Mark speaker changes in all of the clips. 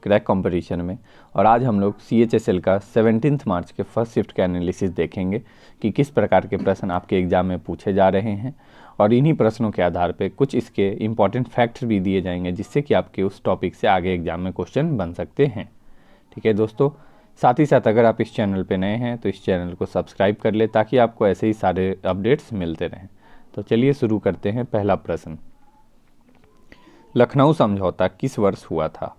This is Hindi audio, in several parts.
Speaker 1: क्रैक कंपटीशन में। और आज हम लोग CHSL का 17 मार्च के फर्स्ट शिफ्ट का एनालिसिस देखेंगे कि किस प्रकार के प्रश्न आपके एग्जाम में पूछे जा रहे हैं, और इन्हीं प्रश्नों के आधार पे कुछ इसके इम्पॉर्टेंट फैक्ट्स भी दिए जाएंगे जिससे कि आपके उस टॉपिक से आगे एग्जाम में क्वेश्चन बन सकते हैं। ठीक है दोस्तों, साथ ही साथ अगर आप इस चैनल पे नए हैं तो इस चैनल को सब्सक्राइब कर ले ताकि आपको ऐसे ही सारे अपडेट्स मिलते रहें। तो चलिए शुरू करते हैं। पहला प्रश्न, लखनऊ समझौता किस वर्ष हुआ था?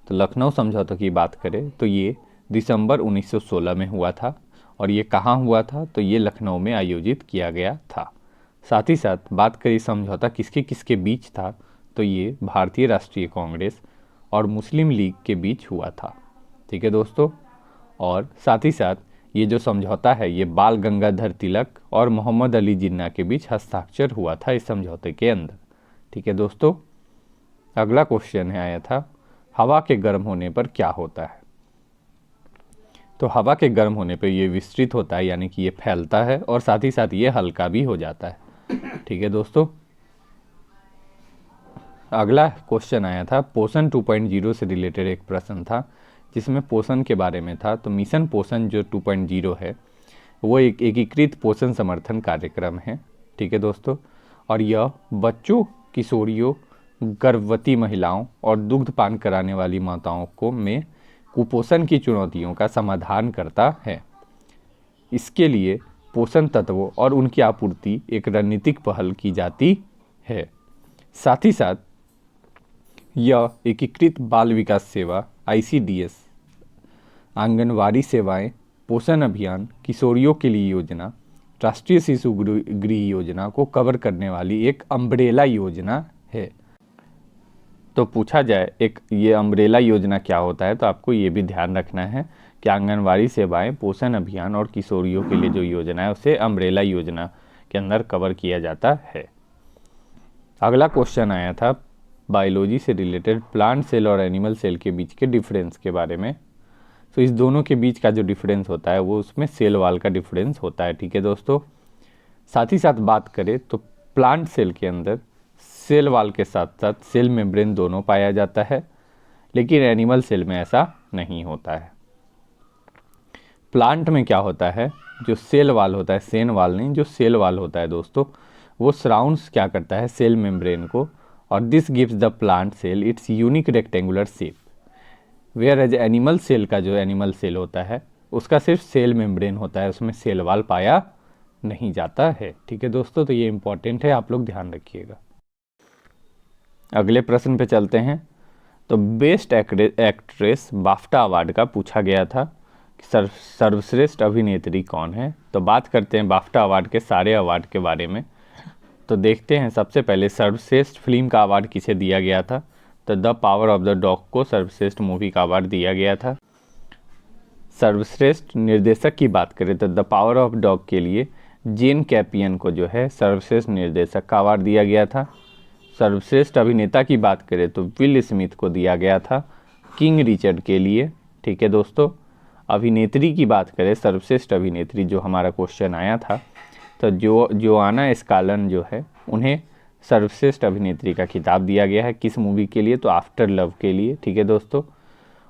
Speaker 1: तो लखनऊ समझौता की बात करें तो ये दिसंबर 1916 में हुआ था। और ये कहाँ हुआ था? तो ये लखनऊ में आयोजित किया गया था। साथ ही साथ बात करें समझौता किसके किसके बीच था, तो ये भारतीय राष्ट्रीय कांग्रेस और मुस्लिम लीग के बीच हुआ था। ठीक है दोस्तों, और साथ ही साथ ये जो समझौता है ये बाल गंगाधर तिलक और मोहम्मद अली जिन्ना के बीच हस्ताक्षर हुआ था इस समझौते के अंदर। ठीक है दोस्तों, अगला क्वेश्चन है आया था, हवा के गर्म होने पर क्या होता है? तो हवा के गर्म होने पर ये विस्तृत होता है, यानी कि ये फैलता है और साथ ही साथ ये हल्का भी हो जाता है। ठीक है दोस्तों, अगला क्वेश्चन आया था पोषण 2.0 से रिलेटेड एक प्रश्न था जिसमें पोषण के बारे में था। तो मिशन पोषण जो 2.0 है वो एक एकीकृत पोषण समर्थन कार्यक्रम है। ठीक है दोस्तों, और यह बच्चों, किशोरियों, गर्भवती महिलाओं और दुग्धपान कराने वाली माताओं को में कुपोषण की चुनौतियों का समाधान करता है। इसके लिए पोषण तत्वों और उनकी आपूर्ति एक रणनीतिक पहल की जाती है। साथ ही साथ यह एकीकृत बाल विकास सेवा ICDS, आंगनवाड़ी सेवाएं, पोषण अभियान, किशोरियों के लिए योजना, राष्ट्रीय शिशु गृह योजना को कवर करने वाली एक अम्ब्रेला योजना है। तो पूछा जाए एक ये अम्ब्रेला योजना क्या होता है, तो आपको ये भी ध्यान रखना है कि आंगनवाड़ी सेवाएं, पोषण अभियान और किशोरियों के लिए जो योजना है उसे अम्ब्रेला योजना के अंदर कवर किया जाता है। अगला क्वेश्चन आया था बायोलॉजी से रिलेटेड प्लांट सेल और एनिमल सेल के बीच के डिफरेंस के बारे में। तो इस दोनों के बीच का जो डिफरेंस होता है वो उसमें सेल वाल का डिफरेंस होता है। ठीक है दोस्तों, साथ ही साथ बात करें तो प्लांट सेल के अंदर सेल वाल के साथ साथ सेल मेम्ब्रेन दोनों पाया जाता है, लेकिन एनिमल सेल में ऐसा नहीं होता है। प्लांट में क्या होता है, जो सेल वाल होता है, सेन वाल नहीं, जो सेल वाल होता है दोस्तों, वो सराउंड्स क्या करता है सेल मेम्ब्रेन को, और this gives the plant cell its unique rectangular shape. Whereas animal cell का जो एनिमल सेल होता है उसका सिर्फ सेल मेम्ब्रेन होता है, उसमें सेल वाल पाया नहीं जाता है। ठीक है दोस्तों, तो ये इंपॉर्टेंट है, आप लोग ध्यान रखिएगा। अगले प्रश्न पे चलते हैं। तो बेस्ट एक्ट्रेस बाफ्टा अवार्ड का पूछा गया था कि सर्वश्रेष्ठ अभिनेत्री कौन है। तो बात करते हैं बाफ्टा अवार्ड के सारे अवार्ड के बारे में। तो देखते हैं सबसे पहले सर्वश्रेष्ठ फिल्म का अवार्ड किसे दिया गया था। तो the power of the dog को सर्वश्रेष्ठ मूवी का अवार्ड दिया गया था। सर्वश्रेष्ठ निर्देशक की बात करें तो द पावर ऑफ डॉग के लिए जेन कैपियन को जो है सर्वश्रेष्ठ निर्देशक का अवार्ड दिया गया था। सर्वश्रेष्ठ अभिनेता की बात करें तो विल स्मिथ को दिया गया था किंग रिचर्ड के लिए। ठीक है दोस्तों, अभिनेत्री की बात करें, सर्वश्रेष्ठ अभिनेत्री जो हमारा क्वेश्चन आया था, तो जोआना स्कालन जो है उन्हें सर्वश्रेष्ठ अभिनेत्री का खिताब दिया गया है। किस मूवी के लिए? तो आफ्टर लव के लिए। ठीक है दोस्तों,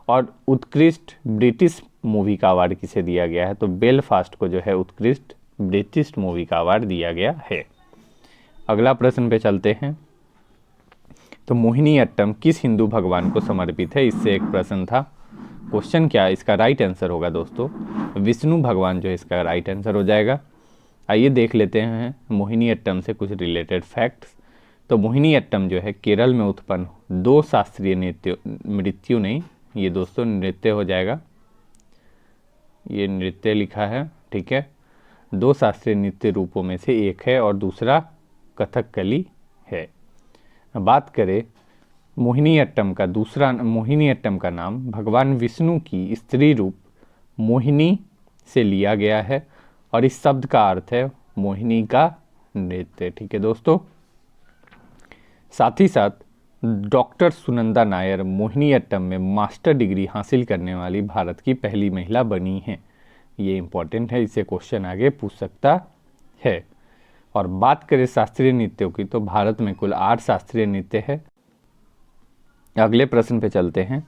Speaker 1: और उत्कृष्ट ब्रिटिश मूवी का अवार्ड किसे दिया गया है? तो बेलफास्ट को जो है उत्कृष्ट ब्रिटिश मूवी का अवार्ड दिया गया है। अगला प्रश्न पे चलते हैं। तो मोहिनी अट्टम किस हिंदू भगवान को समर्पित है? इससे एक प्रश्न था। क्वेश्चन क्या है, इसका राइट आंसर होगा दोस्तों विष्णु भगवान जो है इसका राइट आंसर हो जाएगा। आइए देख लेते हैं मोहिनी अट्टम से कुछ रिलेटेड फैक्ट्स। तो मोहिनी अट्टम जो है केरल में उत्पन्न दो शास्त्रीय नृत्य, मृत्यु नहीं, ये दोस्तों नृत्य हो जाएगा, ये नृत्य लिखा है। ठीक है, दो शास्त्रीय नृत्य रूपों में से एक है और दूसरा कथकली है। बात करें मोहिनी अट्टम का नाम भगवान विष्णु की स्त्री रूप मोहिनी से लिया गया है और इस शब्द का अर्थ है मोहिनी का नृत्य। ठीक है दोस्तों, साथ ही साथ डॉक्टर सुनंदा नायर मोहिनी अट्टम में मास्टर डिग्री हासिल करने वाली भारत की पहली महिला बनी हैं। ये इंपॉर्टेंट है, इससे क्वेश्चन आगे पूछ सकता है। और बात करें शास्त्रीय नृत्यों की तो भारत में कुल 8 शास्त्रीय नृत्य है। अगले प्रश्न पे चलते हैं।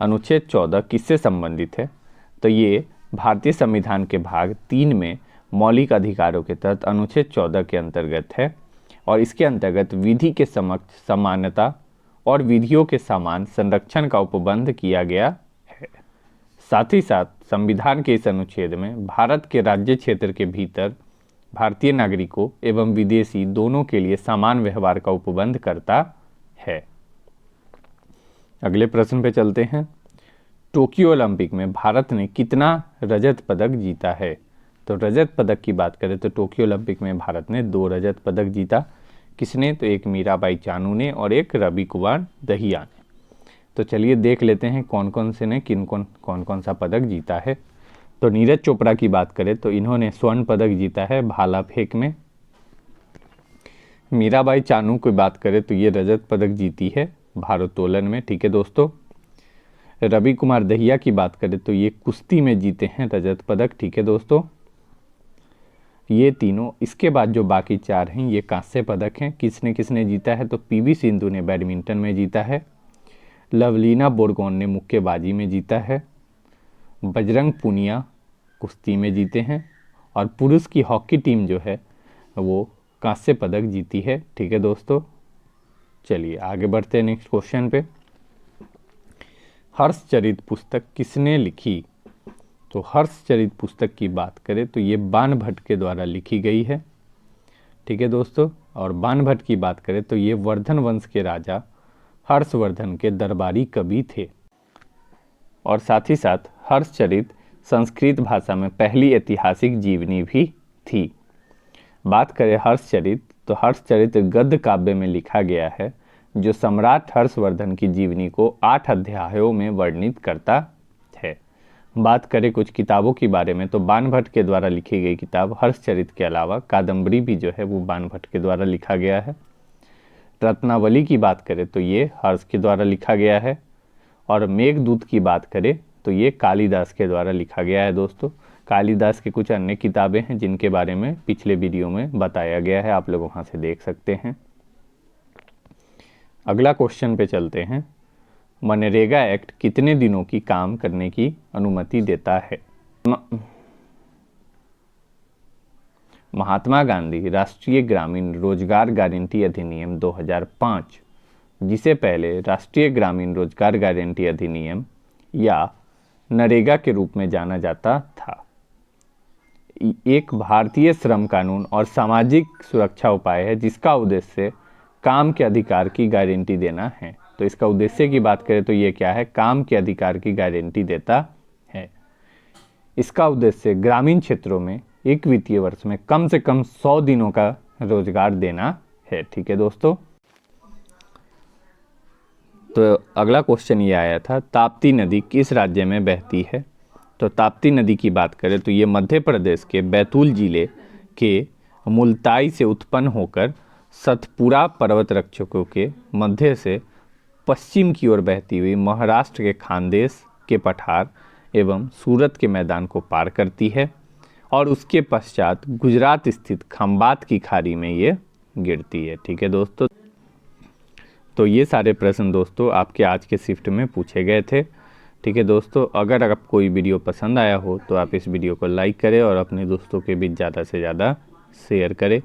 Speaker 1: अनुच्छेद 14 किससे संबंधित है? तो ये भारतीय संविधान के भाग 3 में मौलिक अधिकारों के तहत अनुच्छेद 14 के अंतर्गत है और इसके अंतर्गत विधि के समक्ष समानता और विधियों के समान संरक्षण का उपबंध किया गया है। साथ ही साथ संविधान के इस अनुच्छेद में भारत के राज्य क्षेत्र के भीतर भारतीय नागरिकों एवं विदेशी दोनों के लिए समान व्यवहार का उपबंध करता है। अगले प्रश्न पे चलते हैं। टोक्यो ओलंपिक में भारत ने कितना रजत पदक जीता है? तो रजत पदक की बात करें तो टोक्यो ओलंपिक में भारत ने 2 रजत पदक जीता। किसने? तो एक मीराबाई चानू ने और एक रवि कुमार दहिया ने। तो चलिए देख लेते हैं कौन कौन से ने कौन कौन सा पदक जीता है। तो नीरज चोपड़ा की बात करें तो इन्होंने स्वर्ण पदक जीता है भाला फेंक में। मीराबाई चानू की बात करें तो ये रजत पदक जीती है भारोत्तोलन में। ठीक है दोस्तों। रवि कुमार दहिया की बात करें तो ये कुश्ती में जीते हैं रजत पदक। ठीक है दोस्तों। ये तीनों, इसके बाद जो बाकी 4 हैं ये कांस्य पदक हैं। किसने किसने जीता है? तो पीवी सिंधु ने बैडमिंटन में जीता है, लवलीना बोरगोन ने मुक्केबाजी में जीता है, बजरंग पुनिया कुश्ती में जीते हैं और पुरुष की हॉकी टीम जो है वो कांस्य पदक जीती है। ठीक है दोस्तों। चलिए आगे बढ़ते हैं नेक्स्ट क्वेश्चन पे। हर्षचरित पुस्तक किसने लिखी? तो हर्षचरित पुस्तक की बात करें तो ये बाणभट्ट के द्वारा लिखी गई है। ठीक है दोस्तों। और बाणभट्ट की बात करें तो ये वर्धन वंश के राजा हर्षवर्धन के दरबारी कवि थे और साथ ही साथ हर्षचरित संस्कृत भाषा में पहली ऐतिहासिक जीवनी भी थी। बात करें हर्षचरित तो हर्षचरित गद्य काव्य में लिखा गया है जो सम्राट हर्षवर्धन की जीवनी को 8 अध्यायों में वर्णित करता है। बात करें कुछ किताबों के बारे में तो बाणभट्ट के द्वारा लिखी गई किताब हर्षचरित के अलावा कादम्बरी भी जो है वो बाणभट्ट के द्वारा लिखा गया है। रत्नावली की बात करें तो ये हर्ष के द्वारा लिखा गया है और मेघदूत की बात करें तो ये कालिदास के द्वारा लिखा गया है। दोस्तों कालिदास के कुछ अन्य किताबें हैं जिनके बारे में पिछले वीडियो में बताया गया है, आप लोग वहां से देख सकते हैं। अगला क्वेश्चन पे चलते हैं। मनरेगा एक्ट कितने दिनों की काम करने की अनुमति देता है? महात्मा गांधी राष्ट्रीय ग्रामीण रोजगार गारंटी अधिनियम 2005, जिसे पहले राष्ट्रीय ग्रामीण रोजगार गारंटी अधिनियम या नरेगा के रूप में जाना जाता था, एक भारतीय श्रम कानून और सामाजिक सुरक्षा उपाय है जिसका उद्देश्य काम के अधिकार की गारंटी देना है। तो इसका उद्देश्य की बात करें तो ये क्या है? काम के अधिकार की गारंटी देता है। इसका उद्देश्य ग्रामीण क्षेत्रों में एक वित्तीय वर्ष में कम से कम 100 दिनों का रोजगार देना है। ठीक है दोस्तों। तो अगला क्वेश्चन ये आया था, ताप्ती नदी किस राज्य में बहती है? तो ताप्ती नदी की बात करें तो ये मध्य प्रदेश के बैतूल जिले के मुल्ताई से उत्पन्न होकर सतपुरा पर्वत रक्षकों के मध्य से पश्चिम की ओर बहती हुई महाराष्ट्र के खानदेश के पठार एवं सूरत के मैदान को पार करती है और उसके पश्चात गुजरात स्थित खंबात की खाड़ी में ये गिरती है। ठीक है दोस्तों। तो ये सारे प्रश्न दोस्तों आपके आज के शिफ्ट में पूछे गए थे। ठीक है दोस्तों। अगर आपको ये वीडियो पसंद आया हो तो आप इस वीडियो को लाइक करें और अपने दोस्तों के बीच ज़्यादा से ज़्यादा शेयर करें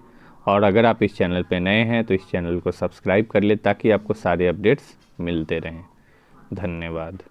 Speaker 1: और अगर आप इस चैनल पर नए हैं तो इस चैनल को सब्सक्राइब कर लें ताकि आपको सारे अपडेट्स मिलते रहें। धन्यवाद।